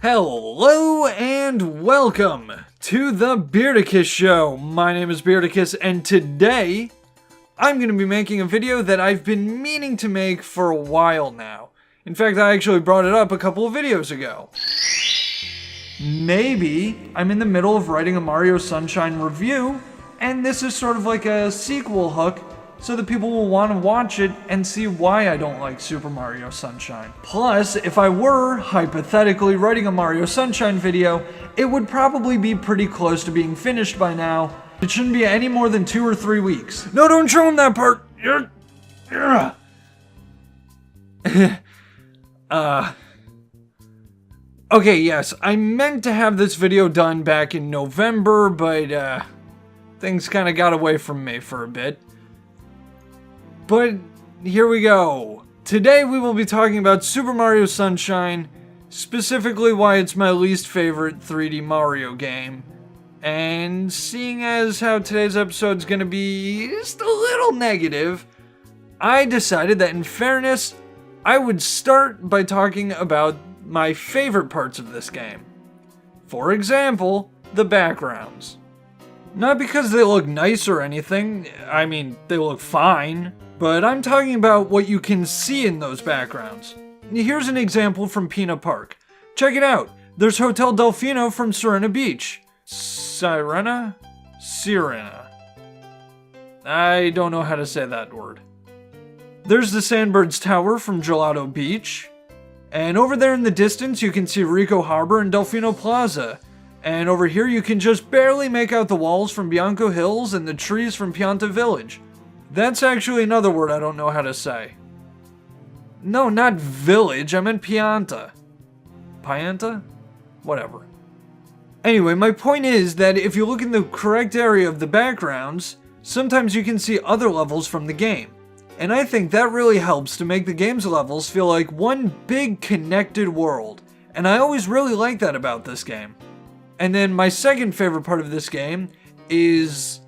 Hello and welcome to the Beardicus Show. My name is Beardicus and today I'm going to be making a video that I've been meaning to make for a while now. In fact, I actually brought it up a couple of videos ago. Maybe I'm in the middle of writing a Mario Sunshine review and this is sort of like a sequel hook so that people will want to watch it and see why I don't like Super Mario Sunshine. Plus, if I were, hypothetically, writing a Mario Sunshine video, it would probably be pretty close to being finished by now. It shouldn't be any more than 2 or 3 weeks. No, don't show him that part! Okay, yes, I meant to have this video done back in November, but, things kinda got away from me for a bit. But here we go. Today we will be talking about Super Mario Sunshine, specifically why it's my least favorite 3D Mario game. And seeing as how today's episode is going to be just a little negative, I decided that in fairness, I would start by talking about my favorite parts of this game. For example, the backgrounds. Not because they look nice or anything, I mean, they look fine. But I'm talking about what you can see in those backgrounds. Here's an example from Peanut Park. Check it out. There's Hotel Delfino from Sirena Beach. Sirena? I don't know how to say that word. There's the Sandbirds Tower from Gelato Beach. And over there in the distance you can see Rico Harbor and Delfino Plaza. And over here you can just barely make out the walls from Bianco Hills and the trees from Pianta Village. That's actually another word I don't know how to say. No, not village, I meant Pianta. Pianta? Whatever. Anyway, my point is that if you look in the correct area of the backgrounds, sometimes you can see other levels from the game. And I think that really helps to make the game's levels feel like one big connected world. And I always really like that about this game. And then my second favorite part of this game is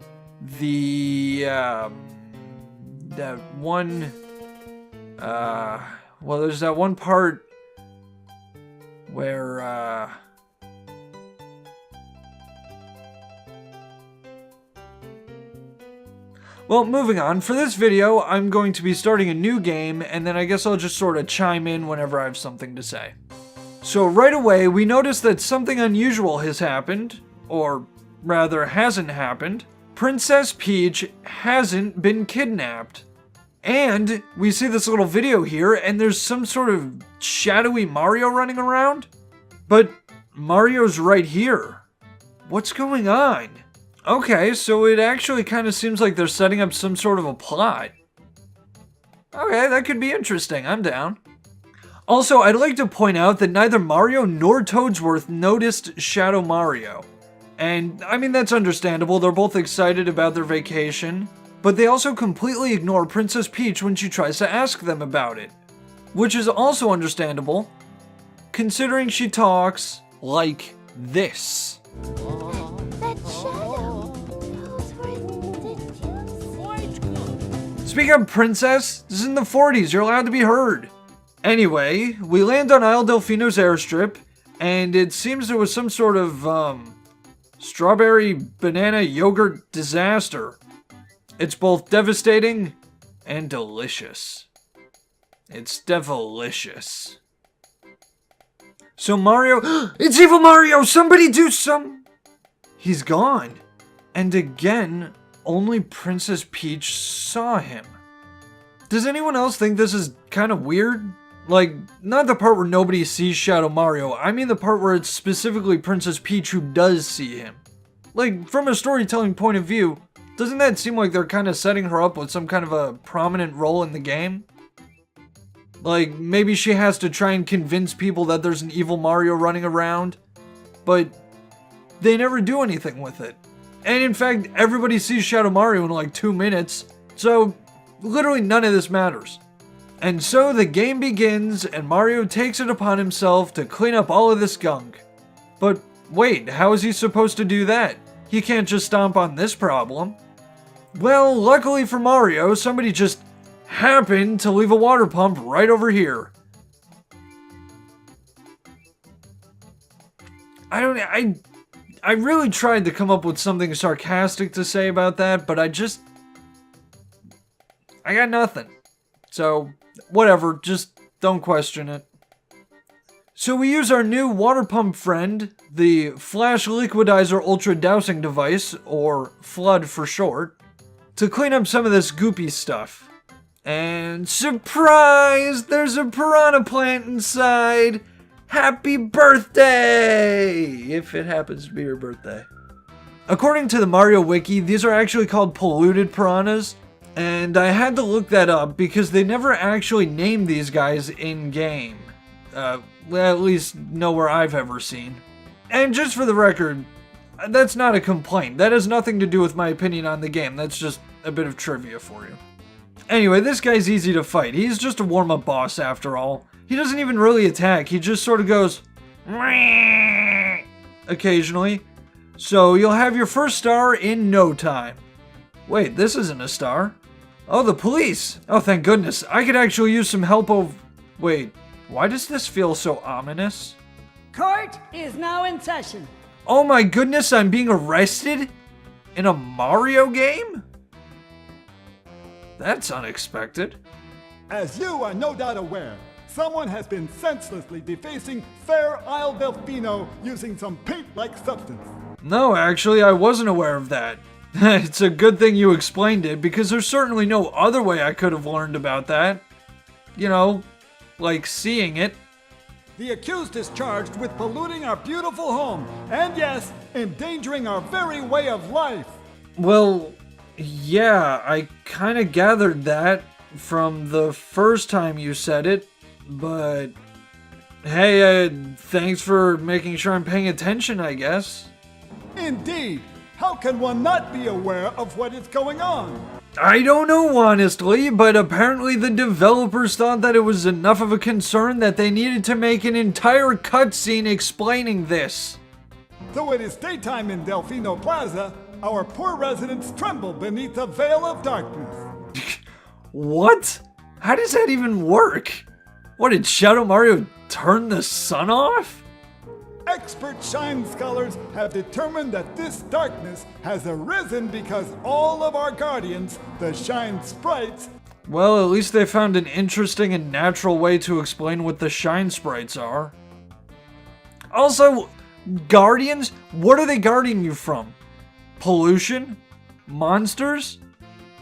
that one, well, there's that one part where, well, moving on. For this video, I'm going to be starting a new game, and then I guess I'll just sort of chime in whenever I have something to say. So right away, we notice that something unusual has happened, or rather hasn't happened. Princess Peach hasn't been kidnapped. And we see this little video here, and there's some sort of shadowy Mario running around. But Mario's right here. What's going on? Okay, so it actually kind of seems like they're setting up some sort of a plot. Okay, that could be interesting. I'm down. Also, I'd like to point out that neither Mario nor Toadsworth noticed Shadow Mario. And, I mean, that's understandable, they're both excited about their vacation, but they also completely ignore Princess Peach when she tries to ask them about it. Which is also understandable, considering she talks like this. That shadow. Those were ridiculous. Speak up, Princess! This is in the 40s, you're allowed to be heard! Anyway, we land on Isle Delfino's airstrip, and it seems there was some sort of, strawberry banana yogurt disaster. It's both devastating and delicious. It's devilicious. So Mario, it's Evil Mario! Somebody do some... He's gone. And again, only Princess Peach saw him. Does anyone else think this is kind of weird? Like, not the part where nobody sees Shadow Mario, I mean the part where it's specifically Princess Peach who does see him. Like, from a storytelling point of view, doesn't that seem like they're kind of setting her up with some kind of a prominent role in the game? Like, maybe she has to try and convince people that there's an evil Mario running around, but they never do anything with it. And in fact, everybody sees Shadow Mario in like 2 minutes, so literally none of this matters. And so the game begins, and Mario takes it upon himself to clean up all of this gunk. But wait, how is he supposed to do that? He can't just stomp on this problem. Well, luckily for Mario, somebody just happened to leave a water pump right over here. I really tried to come up with something sarcastic to say about that, but I got nothing. So, whatever, just don't question it. So we use our new water pump friend, the Flash Liquidizer Ultra Dousing Device, or FLUD for short, to clean up some of this goopy stuff. And surprise! There's a piranha plant inside! Happy birthday! If it happens to be your birthday. According to the Mario Wiki, these are actually called polluted piranhas, and I had to look that up because they never actually named these guys in-game. Well, at least nowhere I've ever seen. And just for the record, that's not a complaint. That has nothing to do with my opinion on the game. That's just a bit of trivia for you. Anyway, this guy's easy to fight. He's just a warm-up boss after all. He doesn't even really attack. He just sort of goes occasionally. So you'll have your first star in no time. Wait, this isn't a star. Oh, the police. Oh, thank goodness. I could actually use some help of... Wait, why does this feel so ominous? Court is now in session. Oh my goodness, I'm being arrested? In a Mario game? That's unexpected. As you are no doubt aware, someone has been senselessly defacing Fair Isle Delfino using some paint-like substance. No, actually, I wasn't aware of that. It's a good thing you explained it, because there's certainly no other way I could have learned about that. You know, like seeing it. The accused is charged with polluting our beautiful home, and yes, endangering our very way of life. Well, yeah, I kind of gathered that from the first time you said it, but hey, thanks for making sure I'm paying attention, I guess. Indeed. How can one not be aware of what is going on? I don't know, honestly, but apparently the developers thought that it was enough of a concern that they needed to make an entire cutscene explaining this. Though it is daytime in Delfino Plaza, our poor residents tremble beneath a veil of darkness. What? How does that even work? What, did Shadow Mario turn the sun off? Expert Shine Scholars have determined that this darkness has arisen because all of our guardians, the Shine Sprites... Well, at least they found an interesting and natural way to explain what the Shine Sprites are. Also, guardians? What are they guarding you from? Pollution? Monsters?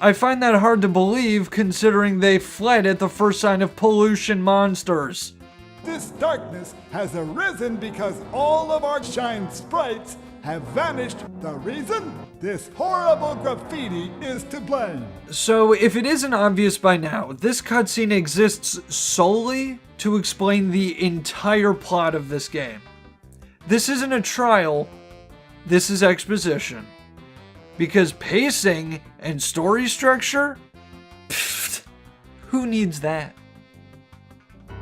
I find that hard to believe considering they fled at the first sign of pollution monsters. This darkness has arisen because all of our Shine Sprites have vanished. The reason? This horrible graffiti is to blame. So, if it isn't obvious by now, this cutscene exists solely to explain the entire plot of this game. This isn't a trial, this is exposition. Because pacing and story structure? Pfft, who needs that?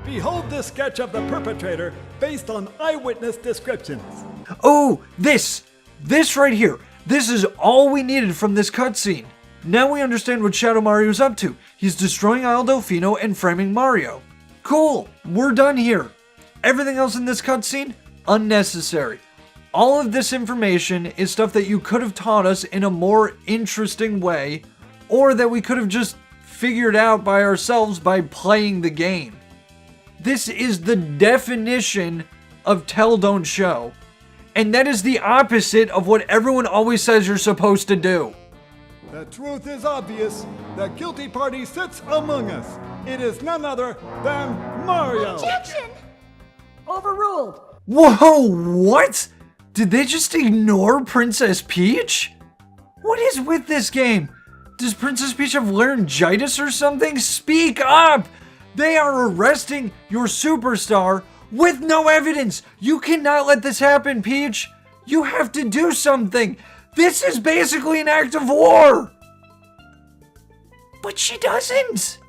Behold this sketch of the perpetrator based on eyewitness descriptions. Oh, this right here. This is all we needed from this cutscene. Now we understand what Shadow Mario's up to. He's destroying Isle Delfino and framing Mario. Cool, we're done here. Everything else in this cutscene, unnecessary. All of this information is stuff that you could have taught us in a more interesting way, or that we could have just figured out by ourselves by playing the game. This is the definition of tell, don't show. And that is the opposite of what everyone always says you're supposed to do. The truth is obvious. The guilty party sits among us. It is none other than Mario. Objection! Overruled. Whoa, what? Did they just ignore Princess Peach? What is with this game? Does Princess Peach have laryngitis or something? Speak up! They are arresting your superstar with no evidence. You cannot let this happen, Peach. You have to do something. This is basically an act of war. But she doesn't.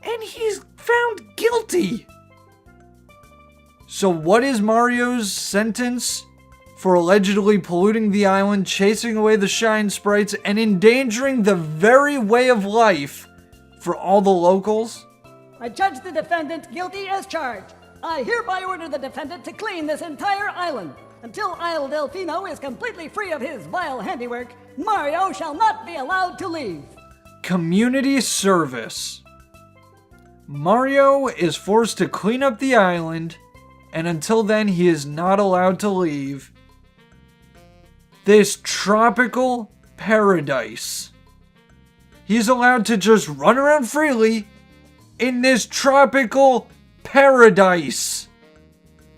And he's found guilty. So what is Mario's sentence for allegedly polluting the island, chasing away the Shine Sprites, and endangering the very way of life for all the locals? I judge the defendant guilty as charged. I hereby order the defendant to clean this entire island. Until Isle Delfino is completely free of his vile handiwork, Mario shall not be allowed to leave. Community service. Mario is forced to clean up the island, and until then he is not allowed to leave this tropical paradise. He's allowed to just run around freely in this tropical paradise.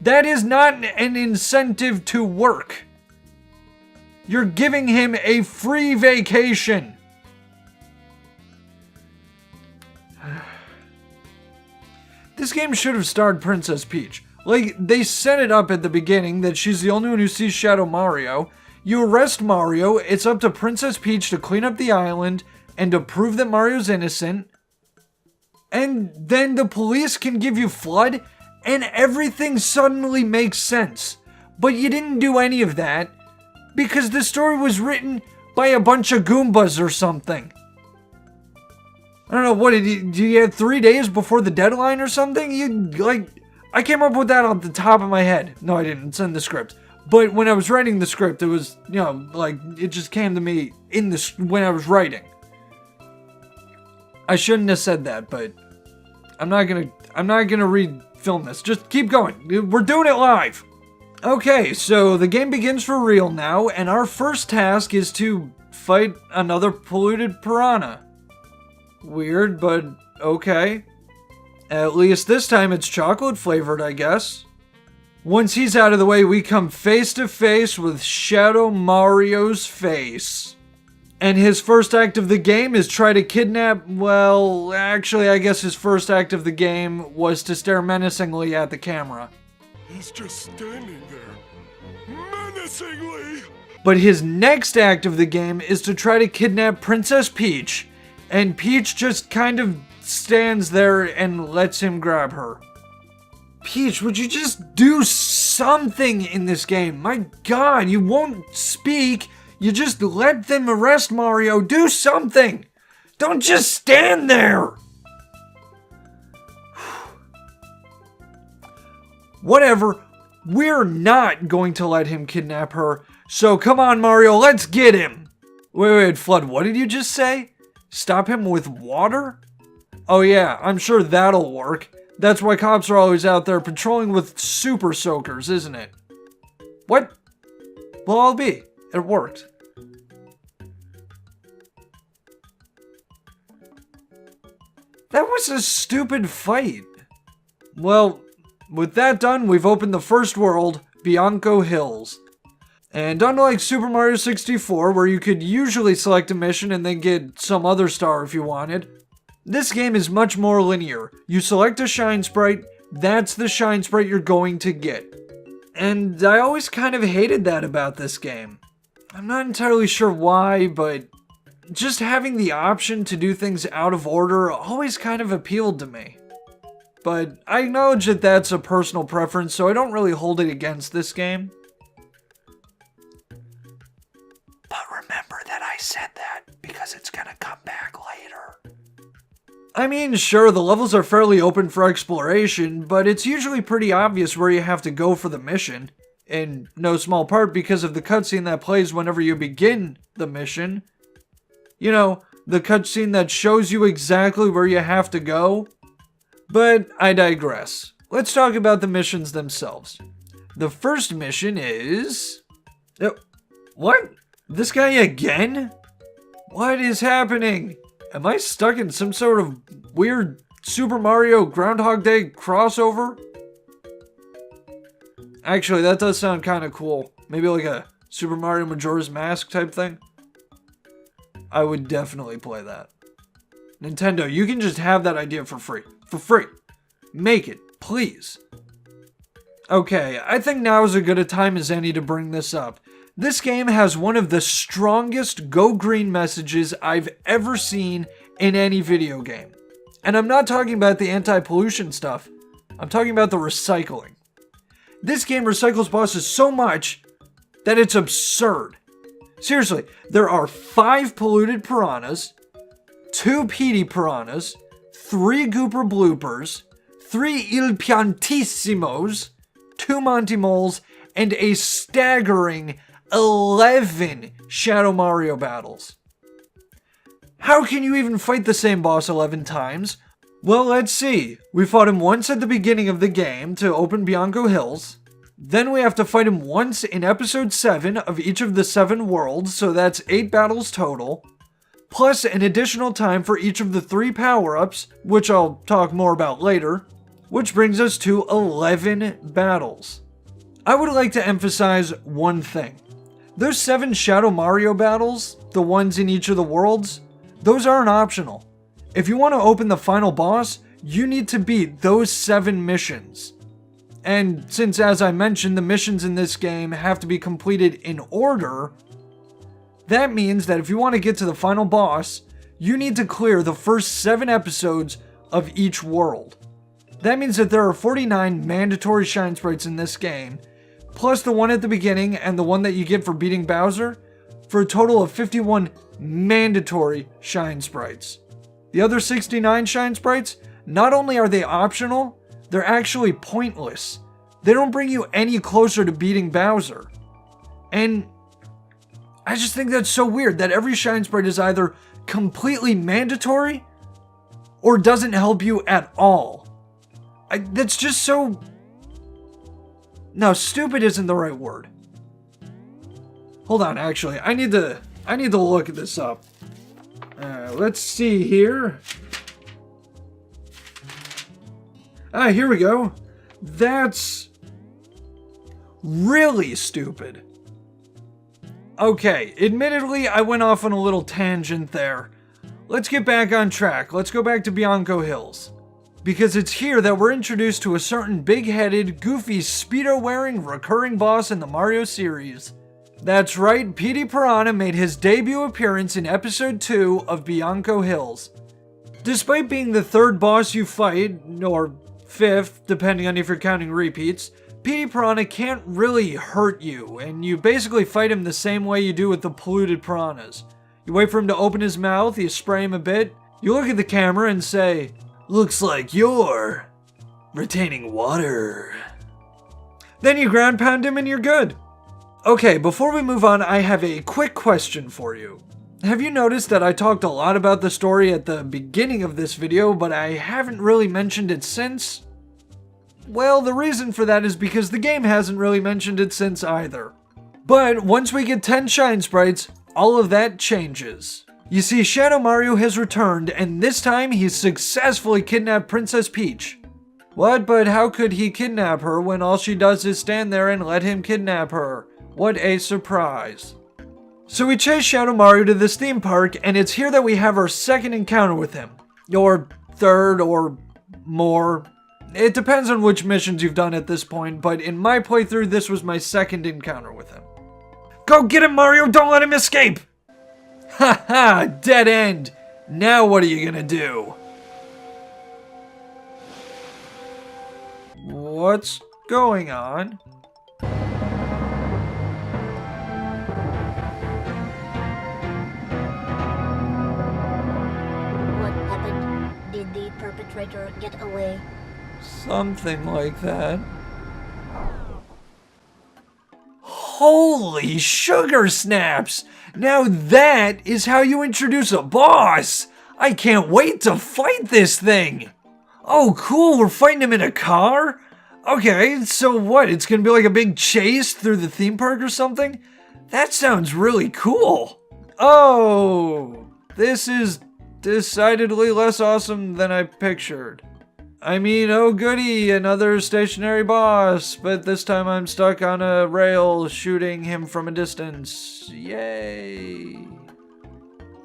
That is not an incentive to work. You're giving him a free vacation. This game should have starred Princess Peach. Like, they set it up at the beginning that she's the only one who sees Shadow Mario. You arrest Mario, it's up to Princess Peach to clean up the island and to prove that Mario's innocent. And then the police can give you FLUDD and everything suddenly makes sense. But you didn't do any of that because the story was written by a bunch of Goombas or something. I don't know, what did you have 3 days before the deadline or something? I came up with that off the top of my head. No, I didn't. It's in the script. But when I was writing the script, it was, it just came to me when I was writing. I shouldn't have said that, but I'm not gonna re-film this. Just keep going. We're doing it live. Okay, so the game begins for real now, and our first task is to fight another polluted piranha. Weird, but okay. At least this time it's chocolate flavored, I guess. Once he's out of the way, we come face to face with Shadow Mario's face. And his first act of the game is try to kidnap, well, actually I guess his first act of the game was to stare menacingly at the camera. He's just standing there, menacingly. But his next act of the game is to try to kidnap Princess Peach. And Peach just kind of stands there and lets him grab her. Peach, would you just do something in this game? My God, you won't speak. You just let them arrest Mario. Do something. Don't just stand there. Whatever. We're not going to let him kidnap her. So come on, Mario, let's get him. Wait, FLUDD, what did you just say? Stop him with water? Oh yeah, I'm sure that'll work. That's why cops are always out there patrolling with super soakers, isn't it? What? Well, I'll be. It worked. That was a stupid fight. Well, with that done, we've opened the first world, Bianco Hills. And unlike Super Mario 64, where you could usually select a mission and then get some other star if you wanted, this game is much more linear. You select a shine sprite, that's the shine sprite you're going to get. And I always kind of hated that about this game. I'm not entirely sure why, but just having the option to do things out of order always kind of appealed to me. But I acknowledge that that's a personal preference, so I don't really hold it against this game. But remember that I said that because it's gonna come back later. I mean, sure, the levels are fairly open for exploration, but it's usually pretty obvious where you have to go for the mission, in no small part because of the cutscene that plays whenever you begin the mission. You know, the cutscene that shows you exactly where you have to go. But I digress. Let's talk about the missions themselves. The first mission is... What? This guy again? What is happening? Am I stuck in some sort of weird Super Mario Groundhog Day crossover? Actually, that does sound kind of cool. Maybe like a Super Mario Majora's Mask type thing. I would definitely play that. Nintendo, you can just have that idea for free. For free. Make it, please. Okay, I think now is as good a time as any to bring this up. This game has one of the strongest Go Green messages I've ever seen in any video game. And I'm not talking about the anti-pollution stuff. I'm talking about the recycling. This game recycles bosses so much that it's absurd. Seriously, there are 5 polluted piranhas, 2 Petey piranhas, 3 Gooper bloopers, 3 Il Piantissimos, 2 Monty Moles, and a staggering 11 Shadow Mario battles. How can you even fight the same boss 11 times? Well, let's see. We fought him once at the beginning of the game to open Bianco Hills. Then we have to fight him once in episode 7 of each of the 7 worlds, so that's 8 battles total. Plus an additional time for each of the 3 power-ups, which I'll talk more about later. Which brings us to 11 battles. I would like to emphasize one thing. Those 7 Shadow Mario battles, the ones in each of the worlds, those aren't optional. If you want to open the final boss, you need to beat those 7 missions. And since, as I mentioned, the missions in this game have to be completed in order, that means that if you want to get to the final boss, you need to clear the first 7 episodes of each world. That means that there are 49 mandatory Shine Sprites in this game, plus the one at the beginning and the one that you get for beating Bowser, for a total of 51 mandatory Shine Sprites. The other 69 Shine Sprites, not only are they optional, they're actually pointless. They don't bring you any closer to beating Bowser. And I just think that's so weird that every Shine Sprite is either completely mandatory or doesn't help you at all. That's just so... No, stupid isn't the right word. Hold on, actually, I need to look this up. Let's see here. Here we go. That's really stupid. Okay, admittedly, I went off on a little tangent there. Let's get back on track. Let's go back to Bianco Hills. Because it's here that we're introduced to a certain big-headed, goofy, Speedo-wearing, recurring boss in the Mario series. That's right, Petey Piranha made his debut appearance in Episode 2 of Bianco Hills. Despite being the 3rd boss you fight, or 5th, depending on if you're counting repeats, Petey Piranha can't really hurt you, and you basically fight him the same way you do with the polluted piranhas. You wait for him to open his mouth, you spray him a bit, you look at the camera and say, "Looks like you're retaining water." Then you ground pound him and you're good. Okay, before we move on, I have a quick question for you. Have you noticed that I talked a lot about the story at the beginning of this video, but I haven't really mentioned it since? Well, the reason for that is because the game hasn't really mentioned it since either. But once we get 10 Shine Sprites, all of that changes. You see, Shadow Mario has returned, and this time he's successfully kidnapped Princess Peach. What? But how could he kidnap her when all she does is stand there and let him kidnap her? What a surprise. So we chase Shadow Mario to this theme park, and it's here that we have our second encounter with him. Or third, or more. It depends on which missions you've done at this point, but in my playthrough, this was my second encounter with him. Go get him, Mario! Don't let him escape! Ha ha! Dead end! Now what are you gonna do? What's going on? What happened? Did the perpetrator get away? Something like that. Holy sugar snaps! Now that is how you introduce a boss! I can't wait to fight this thing! Oh cool, we're fighting him in a car? Okay, so what, it's gonna be like a big chase through the theme park or something? That sounds really cool! Oh, this is decidedly less awesome than I pictured. I mean, oh goody, another stationary boss, but this time I'm stuck on a rail shooting him from a distance. Yay.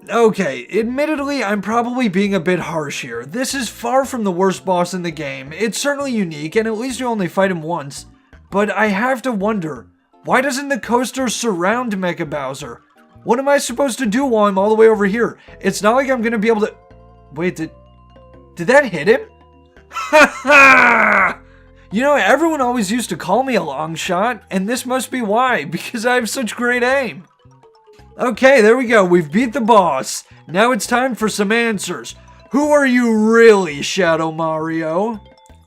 Okay, admittedly, I'm probably being a bit harsh here. This is far from the worst boss in the game. It's certainly unique, and at least you only fight him once. But I have to wonder, why doesn't the coaster surround Mecha Bowser? What am I supposed to do while I'm all the way over here? It's not like I'm gonna be able to... Wait, did that hit him? Ha ha! You know, everyone always used to call me a long shot, and this must be why, because I have such great aim. Okay, there we go, we've beat the boss. Now it's time for some answers. Who are you really, Shadow Mario?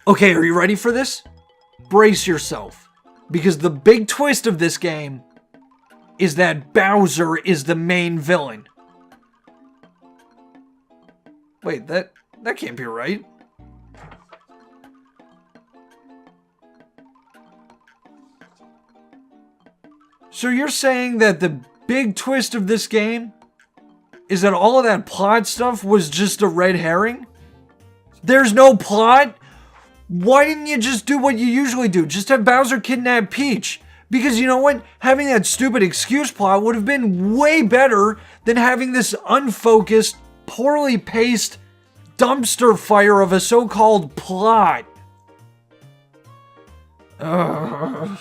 Okay, are you ready for this? Brace yourself. Because the big twist of this game is that Bowser is the main villain. Wait, that can't be right. So you're saying that the big twist of this game is that all of that plot stuff was just a red herring? There's no plot? Why didn't you just do what you usually do? Just have Bowser kidnap Peach? Because you know what? Having that stupid excuse plot would have been way better than having this unfocused, poorly paced dumpster fire of a so-called plot. Ugh.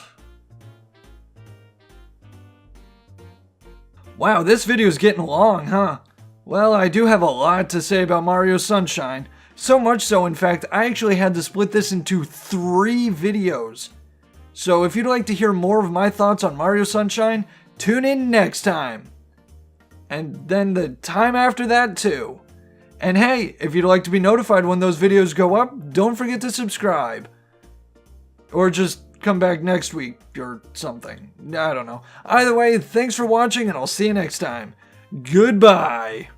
Wow, this video's getting long, huh? Well, I do have a lot to say about Mario Sunshine. So much so, in fact, I actually had to split this into 3 videos. So if you'd like to hear more of my thoughts on Mario Sunshine, tune in next time. And then the time after that too. And hey, if you'd like to be notified when those videos go up, don't forget to subscribe. Or just come back next week or something. I don't know. Either way, thanks for watching and I'll see you next time. Goodbye.